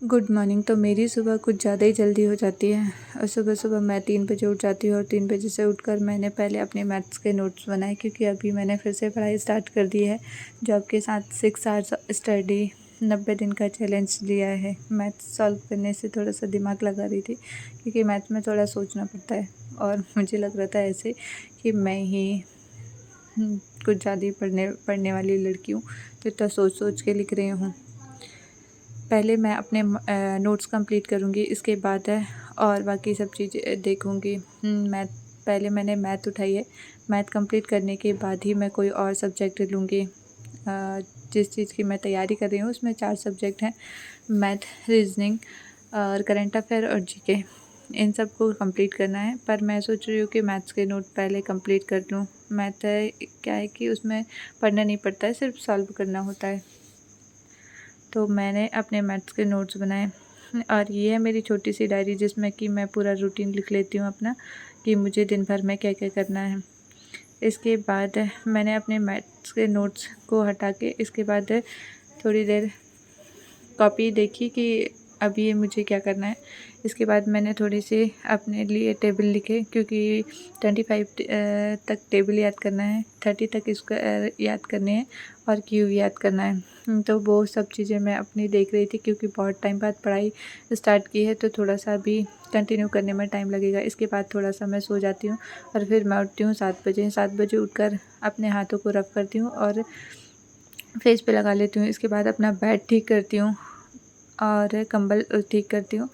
Good morning. तो मेरी सुबह कुछ ज़्यादा ही जल्दी हो जाती है और सुबह सुबह मैं 3 बजे उठ जाती हूँ और 3 बजे से उठकर मैंने पहले अपने मैथ्स के नोट्स बनाए, क्योंकि अभी मैंने फिर से पढ़ाई स्टार्ट कर दी है। जॉब के साथ 6 आवर्स स्टडी 90 दिन का चैलेंज लिया है। मैथ्स सॉल्व करने से थोड़ा सा दिमाग लगा रही थी, क्योंकि मैथ में थोड़ा सोचना पड़ता है और मुझे लग रहा था ऐसे कि मैं ही कुछ ज़्यादा ही पढ़ने वाली लड़की हूँ, तो इतना सोच सोच के लिख रही हूँ। पहले मैं अपने नोट्स कंप्लीट करूँगी, इसके बाद और बाकी सब चीज़ें देखूँगी। मैथ पहले मैंने मैथ उठाई है। मैथ कंप्लीट करने के बाद ही मैं कोई और सब्जेक्ट लूँगी। जिस चीज़ की मैं तैयारी कर रही हूँ उसमें 4 सब्जेक्ट हैं, मैथ, रीजनिंग और करंट अफेयर और जीके। इन सब को कंप्लीट करना है, पर मैं सोच रही हूँ कि मैथ्स के नोट पहले कंप्लीट कर लूँ। मैथ क्या है कि उसमें पढ़ना नहीं पड़ता है, सिर्फ सॉल्व करना होता है। तो मैंने अपने मैथ्स के नोट्स बनाए और ये है मेरी छोटी सी डायरी, जिसमें कि मैं पूरा रूटीन लिख लेती हूँ अपना, कि मुझे दिन भर में क्या क्या करना है। इसके बाद मैंने अपने मैथ्स के नोट्स को हटा के इसके बाद थोड़ी देर कॉपी देखी कि अभी ये मुझे क्या करना है। इसके बाद मैंने थोड़ी सी अपने लिए टेबल लिखे, क्योंकि 25 तक टेबल याद करना है, 30 तक स्क्वायर याद करने हैं और क्यूब याद करना है। तो वो सब चीज़ें मैं अपनी देख रही थी, क्योंकि बहुत टाइम बाद पढ़ाई स्टार्ट की है, तो थोड़ा सा भी कंटिन्यू करने में टाइम लगेगा। इसके बाद थोड़ा सा मैं सो जाती हूँ और फिर मैं उठती हूँ 7 बजे उठकर अपने हाथों को रफ़ करती हूँ और फेस पे लगा लेती हूँ। इसके बाद अपना बेड ठीक करती हूँ और कंबल ठीक करती हूँ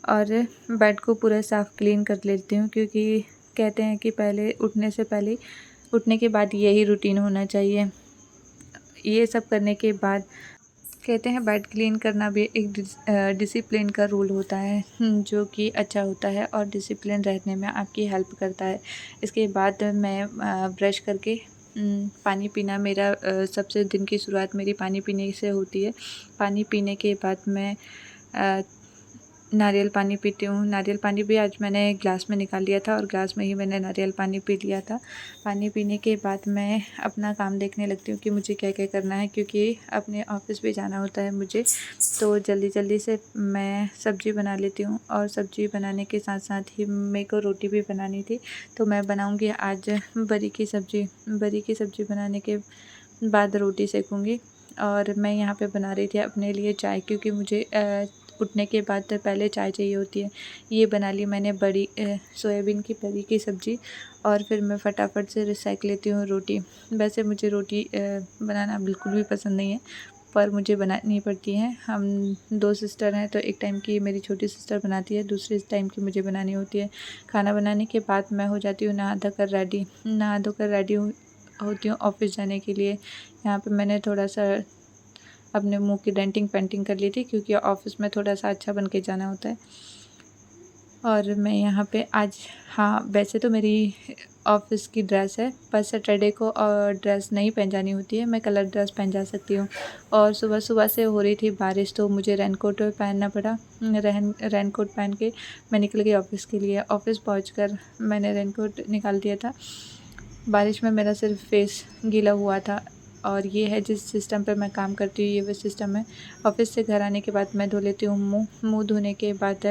और बेड को पूरा साफ़ क्लीन कर लेती हूँ, क्योंकि कहते हैं कि पहले उठने से पहले उठने के बाद यही रूटीन होना चाहिए। ये सब करने के बाद कहते हैं बेड क्लीन करना भी एक डिसिप्लिन का रूल होता है, जो कि अच्छा होता है और डिसिप्लिन रहने में आपकी हेल्प करता है। इसके बाद मैं ब्रश करके पानी पीना मेरा सबसे दिन की शुरुआत मेरी पानी पीने से होती है। पानी पीने के बाद मैं नारियल पानी पीती हूँ। नारियल पानी भी आज मैंने ग्लास में निकाल लिया था और ग्लास में ही मैंने नारियल पानी पी लिया था। पानी पीने के बाद मैं अपना काम देखने लगती हूँ कि मुझे क्या क्या करना है, क्योंकि अपने ऑफिस भी जाना होता है मुझे। तो जल्दी जल्दी से मैं सब्ज़ी बना लेती हूँ और सब्ज़ी बनाने के साथ साथ ही मेरे को रोटी भी बनानी थी, तो मैं बनाऊँगी आज बरी की सब्ज़ी। बरी की सब्ज़ी बनाने के बाद रोटी सेकूँगी और मैं यहाँ पे बना रही थी अपने लिए चाय, क्योंकि मुझे उठने के बाद तो पहले चाय चाहिए होती है। ये बना ली मैंने बड़ी सोयाबीन की बड़ी की सब्ज़ी और फिर मैं फटाफट से सेक लेती हूँ रोटी। वैसे मुझे रोटी बनाना बिल्कुल भी पसंद नहीं है, पर मुझे बनानी पड़ती है। हम 2 सिस्टर हैं, तो एक टाइम की मेरी छोटी सिस्टर बनाती है, दूसरी टाइम की मुझे बनानी होती है। खाना बनाने के बाद मैं हो जाती हूँ नहा धोकर रेडी होती हूँ ऑफिस जाने के लिए। यहाँ पे मैंने थोड़ा सा अपने मुंह की डेंटिंग पेंटिंग कर ली थी, क्योंकि ऑफिस में थोड़ा सा अच्छा बन के जाना होता है। और मैं यहाँ पे आज, हाँ वैसे तो मेरी ऑफिस की ड्रेस है, पर सैटरडे को ड्रेस नहीं पहन होती है, मैं कलर ड्रेस पहन जा सकती हूँ। और सुबह सुबह से हो रही थी बारिश, तो मुझे रेनकोट पहनना पड़ा। रेनकोट पहन के मैं निकल गई ऑफिस के लिए। ऑफिस पहुँच मैंने रेनकोट निकाल दिया था। बारिश में मेरा सिर्फ फेस गीला हुआ था। और ये है जिस सिस्टम पे मैं काम करती हूँ, ये वो सिस्टम है। ऑफिस से घर आने के बाद मैं धो लेती हूँ मुँह धोने के बाद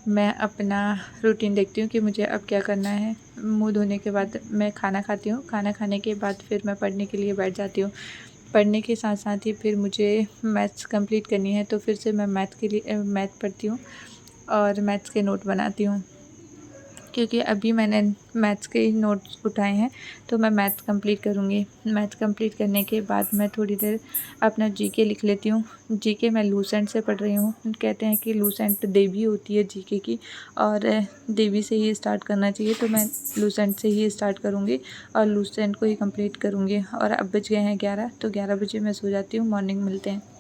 मैं अपना रूटीन देखती हूँ कि मुझे अब क्या करना है। मुँह धोने के बाद मैं खाना खाती हूँ। खाना खाने के बाद फिर मैं पढ़ने के लिए बैठ जाती हूँ। पढ़ने के साथ साथ ही फिर मुझे मैथ्स कंप्लीट करनी है, तो फिर से मैं मैथ पढ़ती हूँ और मैथ्स के नोट बनाती हूँ, क्योंकि अभी मैंने मैथ्स के नोट्स उठाए हैं, तो मैं मैथ्स कंप्लीट करूँगी। मैथ्स कंप्लीट करने के बाद मैं थोड़ी देर अपना जीके लिख लेती हूँ। जीके मैं लूसेंट से पढ़ रही हूँ। कहते हैं कि लूसेंट देवी होती है जीके की, और देवी से ही स्टार्ट करना चाहिए, तो मैं लूसेंट से ही स्टार्ट करूँगी और लूसेंट को ही कंप्लीट करूँगी। और अब बज गए हैं 11, तो 11 बजे मैं सो जाती हूँ। मॉर्निंग मिलते हैं।